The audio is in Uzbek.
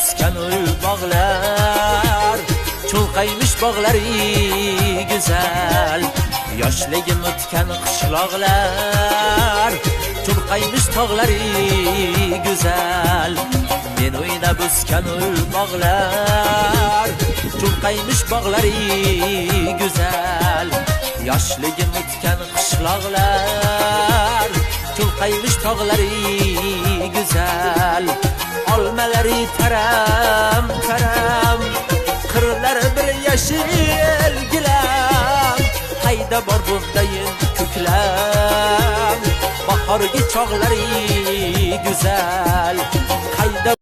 o'sgan uy bog'lar, cho'lqaymish bog'lari go'zal. Yoshligim o'tgan qishloqlar, cho'lqaymish tog'lari go'zal. Men o'ynab o'sgan uy bog'lar, cho'lqaymish bog'lari go'zal. Yoshligim o'tgan qishloqlar, cho'lqaymish tog'lari go'zal. Olmalari taram taram, qirlari bir yashil gilam. Qayda bor bundayin ko'klam, bahorgi chog'lari go'zal. Qayda